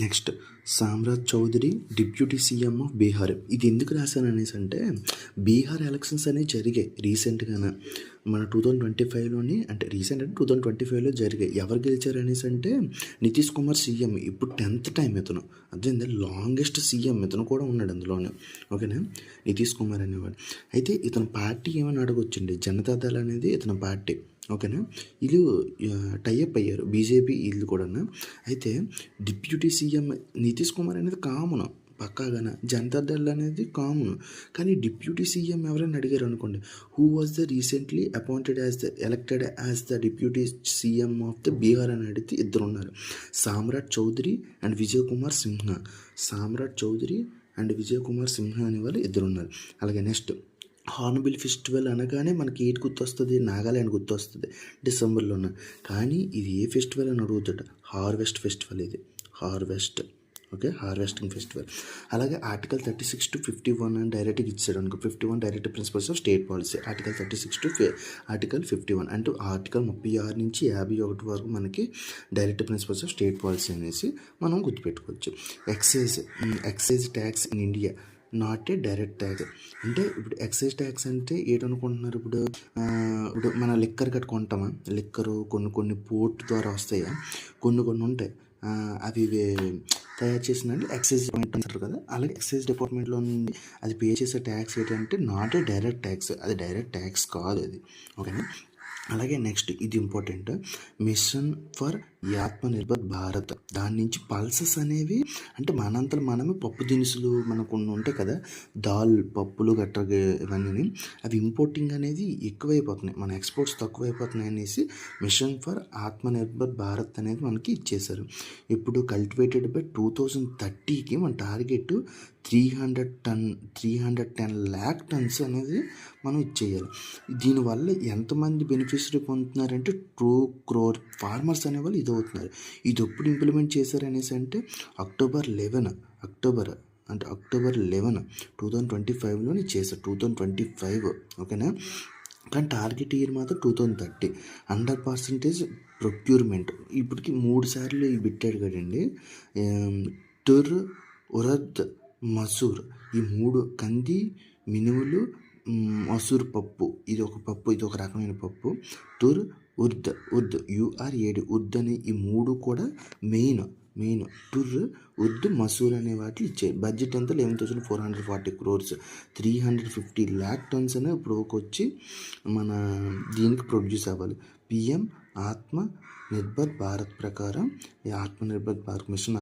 Next Samrat Choudhary deputy CM of Bihar. ఇది ఎందుకు రాశాను అనేసి అంటే బీహార్ ఎలక్షన్స్ అనేవి జరిగాయి రీసెంట్గానే మన 2025లోని, అంటే రీసెంట్ అంటే 2025లో జరిగాయి. ఎవరు గెలిచారు అనేసి అంటే నితీష్ కుమార్ సీఎం. ఇప్పుడు 10th టైం ఇతను, అదే లాంగెస్ట్ సీఎం ఇతను కూడా ఉన్నాడు అందులోనే. ఓకేనా, నితీష్ కుమార్ అనేవాడు. అయితే ఇతని పార్టీ ఏమని అడగొచ్చండి, జనతాదళ్ అనేది ఇతని పార్టీ. ఓకేనా, వీళ్ళు టైఅప్ అయ్యారు బీజేపీ వీళ్ళు కూడా. అయితే డిప్యూటీ సీఎం నితీష్ కుమార్ అనేది కామన్ పక్కాగాన, జనతాదళ్ అనేది కామన్. కానీ డిప్యూటీ సీఎం ఎవరైనా అడిగారు అనుకోండి, who was the recently appointed as the elected as the deputy CM of the Bihar అని అడిగితే ఇద్దరు ఉన్నారు, సామ్రాట్ చౌదరి అండ్ విజయ్ కుమార్ సిన్హా. సామ్రాట్ చౌదరి అండ్ విజయ్ కుమార్ సిన్హా అనే వాళ్ళు ఇద్దరు ఉన్నారు. అలాగే నెక్స్ట్ హార్న్బిల్ ఫెస్టివల్ అనగానే మనకి ఏటి గుర్తొస్తుంది, నాగాల్యాండ్ గుర్తొస్తుంది డిసెంబర్లోన. కానీ ఇది ఏ ఫెస్టివల్ అని అడుగుతాడు, హార్వెస్ట్ ఫెస్టివల్. ఇది హార్వెస్ట్, ఓకే, హార్వెస్టింగ్ ఫెస్టివల్. అలాగే ఆర్టికల్ 36 to 51 అని డైరెక్ట్గా ఇచ్చాడు అనుకో. 51 direct principles of state policy. Article 36 to article 51 అంటే ఆర్టికల్ 36 నుంచి 51 వరకు మనకి direct principles of state policy అనేసి మనం గుర్తుపెట్టుకోవచ్చు. Excise tax in India not a direct tax. అంటే ఇప్పుడు ఎక్సైజ్ ట్యాక్స్ అంటే ఏంటనుకుంటున్నారు, ఇప్పుడు మన లిక్కర్ కొంటామా, లిక్కరు కొన్ని పోర్ట్ ద్వారా వస్తాయా, కొన్ని ఉంటాయి, అవి తయారు చేసిన ఎక్సైజ్ డిపార్ట్మెంట్ అంటారు కదా. అలాగే ఎక్సైజ్ డిపార్ట్మెంట్లో నుండి అది పే చేసే ట్యాక్స్ ఏంటంటే నాట్ ఏ డైరెక్ట్ ట్యాక్స్, అది డైరెక్ట్ ట్యాక్స్ కాదు అది. ఓకేనా, అలాగే నెక్స్ట్ ఇది important, mission for Atmanirbhar Bharat. దాని నుంచి పల్సెస్ అనేవి, అంటే మనంతలో మనమే పప్పు దినుసులు మనకు కొన్ని ఉంటాయి కదా, దాల్ పప్పులు గట్రా ఇవన్నీ, అవి ఇంపోర్టింగ్ అనేది ఎక్కువైపోతున్నాయి, మన ఎక్స్పోర్ట్స్ తక్కువైపోతున్నాయి అనేసి మిషన్ ఫర్ ఆత్మనిర్భర్ భారత్ అనేది మనకి ఇచ్చేశారు. ఇప్పుడు కల్టివేటెడ్ బై 2030కి మన టార్గెట్ 310 lakh tons అనేది మనం ఇచ్చేయాలి. దీనివల్ల ఎంతమంది బెనిఫిషరీ పొందుతున్నారంటే 2 crore ఫార్మర్స్ అనేవాళ్ళు ఇది అవుతున్నారు. ఇది ఎప్పుడు ఇంప్లిమెంట్ చేశారు అనేసి అంటే అక్టోబర్ 11 2025లోని చేశారు, 2025. ఓకేనా, కానీ టార్గెట్ ఇయర్ మాత్రం 2030. 100% ప్రొక్యూర్మెంట్. ఇప్పటికి 3 సార్లు పెట్టాడు కదండి. తుర్, ఉరద్, మసూర్, ఈ 3 కంది, మినుములు, మసూర్ పప్పు, ఇది ఒక రకమైన పప్పు. తుర్, ఉర్ద్ URAD ఉర్ద్ అనే ఈ 3 కూడా మెయిన్. టుర్, ఉర్ద్, మసూర్ అనే వాటి ఇచ్చాయి. బడ్జెట్ అంతా 11,440 crores, 350 lakh tons అనే ఇప్పుడు వచ్చి మన దీనికి ప్రొడ్యూస్ అవ్వాలి. PM ఆత్మ నిర్భర్ భారత్ ప్రకారం ఈ ఆత్మనిర్భర్ భారత్ మిషన్